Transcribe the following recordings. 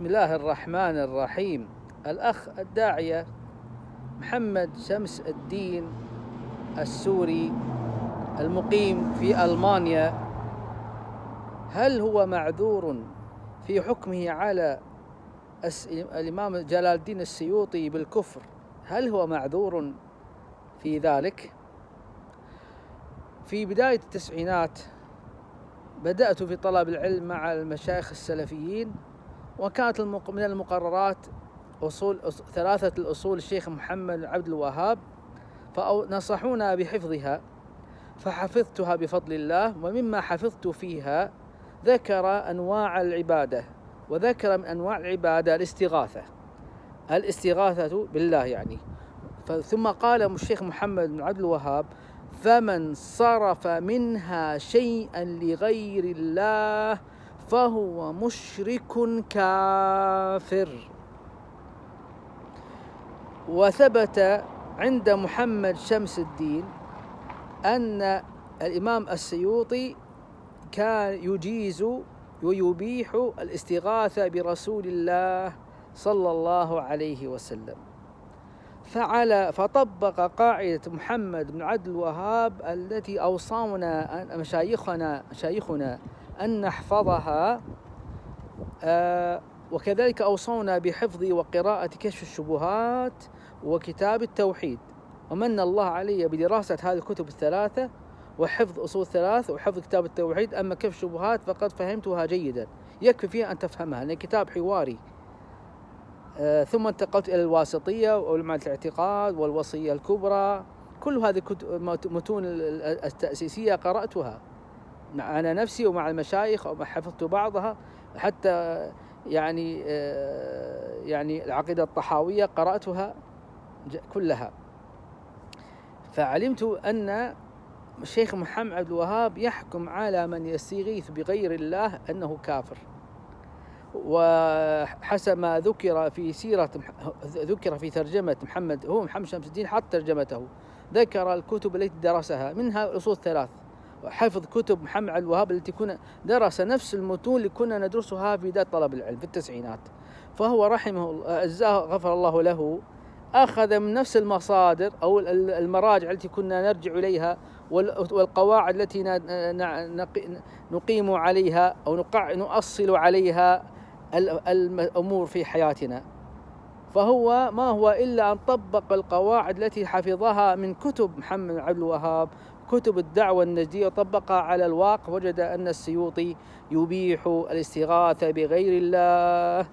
بسم الله الرحمن الرحيم. الأخ الداعية محمد شمس الدين السوري المقيم في ألمانيا، هل هو معذور في حكمه على الإمام جلال الدين السيوطي بالكفر؟ هل هو معذور في ذلك؟ في بداية التسعينات بدأت في طلب العلم مع المشايخ السلفيين، وكانت من المقررات ثلاثة الأصول الشيخ محمد عبد الوهاب، فنصحونا بحفظها فحفظتها بفضل الله. ومما حفظت فيها ذكر أنواع العبادة، وذكر من أنواع العبادة الاستغاثة بالله يعني. ثم قال الشيخ محمد بن عبد الوهاب: فمن صرف منها شيئا لغير الله فهو مشرك كافر. وثبت عند محمد شمس الدين أن الإمام السيوطي كان يجيز ويبيح الاستغاثة برسول الله صلى الله عليه وسلم، فطبق قاعدة محمد بن عبد الوهاب التي أوصانا مشايخنا أن نحفظها، وكذلك أوصونا بحفظ وقراءة كشف الشبهات وكتاب التوحيد. ومن الله علي بدراسة هذه الكتب الثلاثة وحفظ أصول ثلاث وحفظ كتاب التوحيد. أما كشف الشبهات فقد فهمتها جيدا، يكفي فيها أن تفهمها لأن كتاب حواري. ثم انتقلت إلى الواسطية وعلماء الاعتقاد والوصية الكبرى. كل هذه متون التأسيسية قرأتها أنا نفسي ومع المشايخ، وحفظت بعضها حتى يعني العقيدة الطحاوية قرأتها كلها. فعلمت أن الشيخ محمد عبد الوهاب يحكم على من يستغيث بغير الله أنه كافر. وحسب ما ذكر في ترجمة محمد شمس الدين، حط ترجمته، ذكر الكتب التي درسها، منها الأصول الثلاث، وحفظ كتب محمد عبد الوهاب التي درس نفس المتون اللي كنا ندرسها في بداية طلب العلم في التسعينات. فهو رحمه الله غفر الله له، أخذ من نفس المصادر أو المراجع التي كنا نرجع إليها والقواعد التي نقيم عليها أو نؤصل عليها الأمور في حياتنا. فهو ما هو إلا أن طبق القواعد التي حفظها من كتب محمد عبد الوهاب، كتب الدعوة النجدية، وطبقها على الواقع. وجد أن السيوطي يبيح الاستغاثة بغير الله.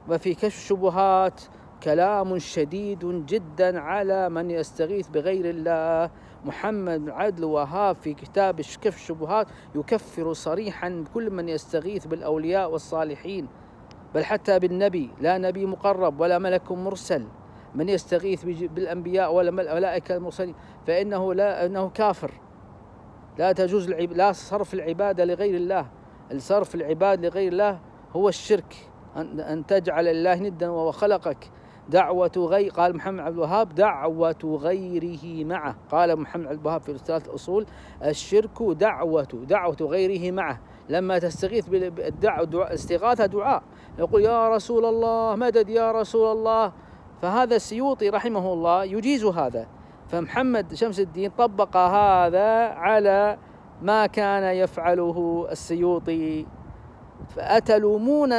وفي كشف الشبهات كلام شديد جدا على من يستغيث بغير الله. محمد بن عبد الوهاب في كتاب كشف الشبهات يكفر صريحا كل من يستغيث بالأولياء والصالحين، بل حتى بالنبي، لا نبي مقرب ولا ملك مرسل، من يستغيث بالأنبياء ولا ملائكة المرسلين فإنه كافر. لا تجوز لا صرف العبادة لغير الله. الصرف العبادة لغير الله هو الشرك، أن تجعل الله ندا وهو خلقك. قال محمد عبد الوهاب: دعوة غيره معه. قال محمد عبد الوهاب في ثلاث الأصول: الشرك دعوة غيره معه. لما تستغيث استغاثة دعاء، يقول: يا رسول الله مدد، يا رسول الله. فهذا السيوطي رحمه الله يجيز هذا. فمحمد شمس الدين طبق هذا على ما كان يفعله السيوطي. فأتلومون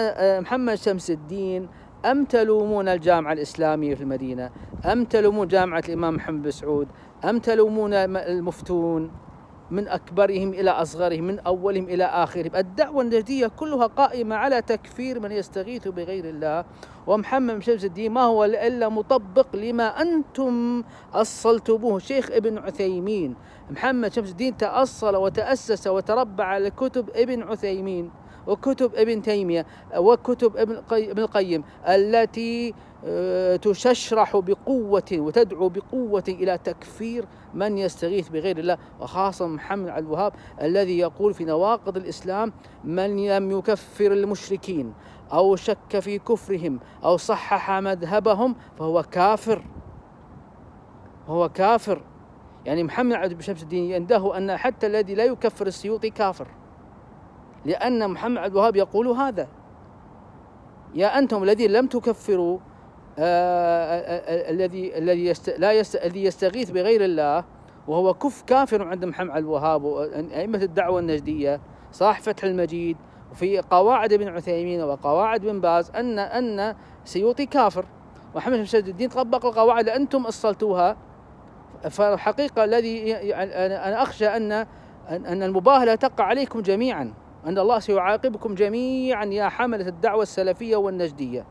محمد شمس الدين أم تلومون الجامعة الإسلامية في المدينة، أم تلومون جامعة الإمام محمد بن سعود، أم تلومون المفتون من أكبرهم إلى أصغرهم، من أولهم إلى آخرهم؟ الدعوة النجدية كلها قائمة على تكفير من يستغيث بغير الله. ومحمد شمس الدين ما هو إلا مطبق لما أنتم أصلتموه. شيخ ابن عثيمين، محمد شمس الدين تأصل وتأسس وتربع على كتب ابن عثيمين وكتب ابن تيمية وكتب ابن القيم التي تشرح بقوة وتدعو بقوة إلى تكفير من يستغيث بغير الله، وخاصة محمد عبد الوهاب الذي يقول في نواقض الإسلام: من لم يكفر المشركين أو شك في كفرهم أو صحح مذهبهم فهو كافر. يعني محمد عبد شمس الدين عنده أن حتى الذي لا يكفر السيوطي كافر، لأن محمد عبد الوهاب يقول هذا. يا أنتم الذين لم تكفروا الذي يستغيث بغير الله وهو كافر عند محمد عبد الوهاب وأئمة الدعوة النجدية صاحب فتح المجيد وفي قواعد ابن عثيمين وقواعد بن باز أن سيوطي كافر ومحمد بن سعد الدين طبق القواعد اللي أنتم أصلتوها. فالحقيقة الذي أنا أخشى أن المباهلة تقع عليكم جميعا، أن الله سيعاقبكم جميعا يا حملة الدعوة السلفية والنجدية،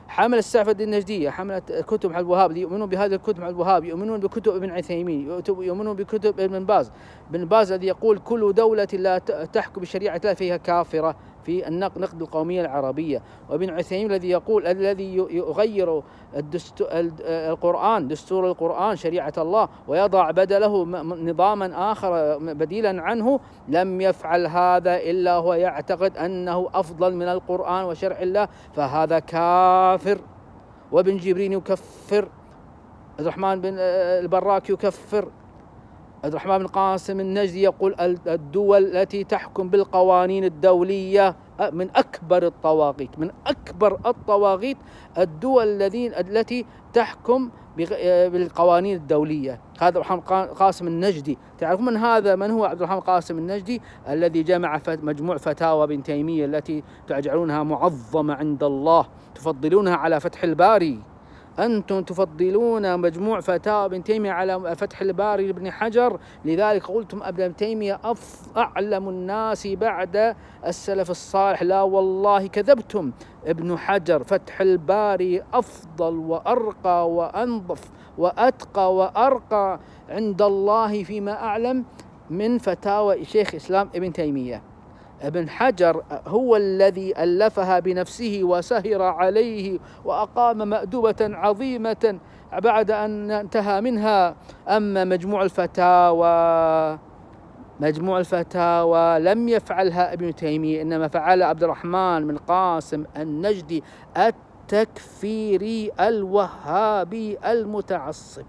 حمل السعفة النجدية، حملة كتب عبد الوهاب اللي يؤمنون بهذه الكتب عبد الوهاب، يؤمنون بكتب ابن عثيمين، يؤمنون بكتب ابن باز. ابن باز الذي يقول كل دولة لا تحكم بشريعة الله فيها كافرة في نقد القومية العربية. وابن عثيمين الذي يقول الذي يغير القرآن، دستور القرآن شريعة الله، ويضع بدله نظاما آخر بديلا عنه، لم يفعل هذا إلا هو يعتقد أنه أفضل من القرآن وشرع الله، فهذا كافر. وابن جبرين يكفر، عبد الرحمن بن البراك يكفر، عبد الرحمن بن قاسم النجدي يقول الدول التي تحكم بالقوانين الدولية من أكبر الطواغيت، من أكبر الطواغيت الدول التي تحكم بالقوانين الدولية. هذا عبد الرحمن قاسم النجدي. تعرفون من هذا؟ من هو عبد الرحمن قاسم النجدي؟ الذي جمع مجموع فتاوى ابن تيمية التي تجعلونها معظمة عند الله، تفضلونها على فتح الباري. أنتم تفضلون مجموع فتاوى ابن تيمية على فتح الباري لابن حجر، لذلك قلتم ابن تيمية أعلم الناس بعد السلف الصالح. لا والله كذبتم، ابن حجر فتح الباري أفضل وأرقى وأنظف وأتقى وأرقى عند الله فيما أعلم من فتاوى شيخ الإسلام ابن تيمية. ابن حجر هو الذي ألفها بنفسه وسهر عليه وأقام مأدبة عظيمة بعد أن انتهى منها. أما مجموع الفتاوى لم يفعلها ابن تيمية، إنما فعل عبد الرحمن بن قاسم النجدي التكفيري الوهابي المتعصب،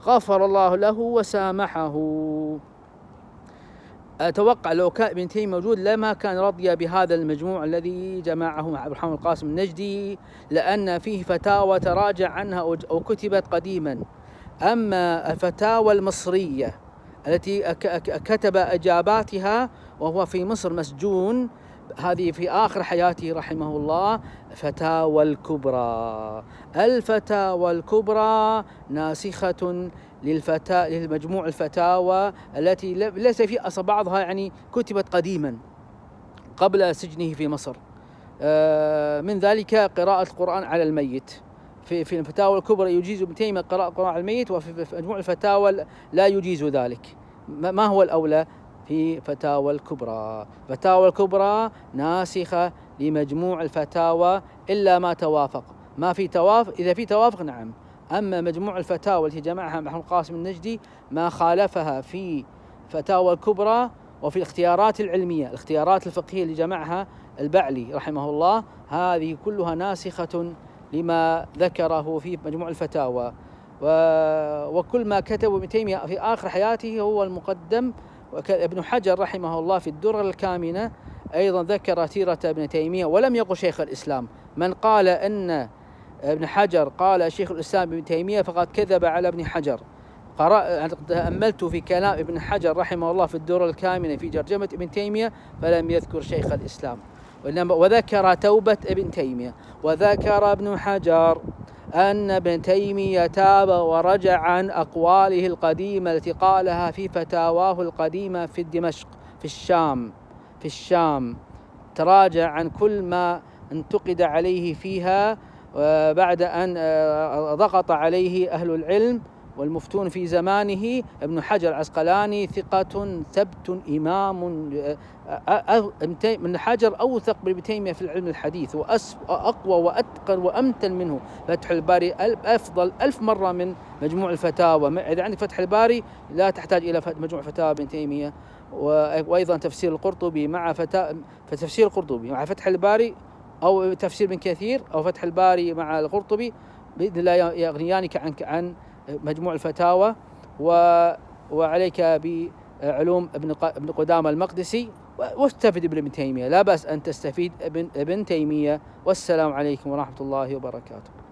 غفر الله له وسامحه. أتوقع لو كان ابن تيمية موجود لما كان رضي بهذا المجموع الذي جمعه عبد الرحمن القاسم النجدي، لأن فيه فتاوى تراجع عنها أو كتبت قديما. أما الفتاوى المصرية التي كتب إجاباتها وهو في مصر مسجون، هذه في آخر حياته رحمه الله، الفتاوى الكبرى ناسخة للمجموع الفتاوى التي ليس في أصل بعضها يعني كتبت قديما قبل سجنه في مصر. من ذلك قراءة القرآن على الميت. في الفتاوى الكبرى يجيز ابن تيمية قراءة القرآن على الميت، وفي مجموع الفتاوى لا يجيز ذلك. ما هو الأولى؟ في فتاوى الكبرى ناسخة لمجموع الفتاوى إلا ما توافق. ما في توافق، إذا في توافق نعم. أما مجموع الفتاوى التي جمعها محمد قاسم النجدي ما خالفها في فتاوى الكبرى وفي الاختيارات العلمية، الاختيارات الفقهية اللي جمعها البعلي رحمه الله، هذه كلها ناسخة لما ذكره في مجموع الفتاوى. وكل ما كتبه ابن تيمية في آخر حياته هو المقدم. ابن حجر رحمه الله في الدرر الكامنة أيضا ذكر سيرة ابن تيمية، ولم يقل شيخ الإسلام. من قال أن ابن حجر قال شيخ الإسلام ابن تيمية فقد كذب على ابن حجر. تأملت في كلام ابن حجر رحمه الله في الدرر الكامنة في ترجمة ابن تيمية فلم يذكر شيخ الإسلام، وذكر توبة ابن تيمية. وذكر ابن حجر أن ابن تيمية تاب ورجع عن أقواله القديمة التي قالها في فتاواه القديمة في دمشق في الشام، تراجع عن كل ما انتقد عليه فيها بعد أن ضغط عليه أهل العلم والمفتون في زمانه. ابن حجر العسقلاني ثقة ثبت إمام. ابن حجر أوثق بابن تيمية في العلم الحديث وأقوى وأتقن وأمتن منه. فتح الباري أفضل 1000 مرة من مجموع الفتاوى. إذا عندك فتح الباري لا تحتاج إلى مجموع فتاوى ابن تيمية. وأيضا تفسير القرطبي مع فتفسير القرطبي مع فتح الباري، أو تفسير ابن كثير، أو فتح الباري مع القرطبي، بإذن الله يغنيانك عن مجموع الفتاوى. وعليك بعلوم ابن قدامة المقدسي واستفد ابن تيمية، لا بأس أن تستفيد ابن تيمية. والسلام عليكم ورحمة الله وبركاته.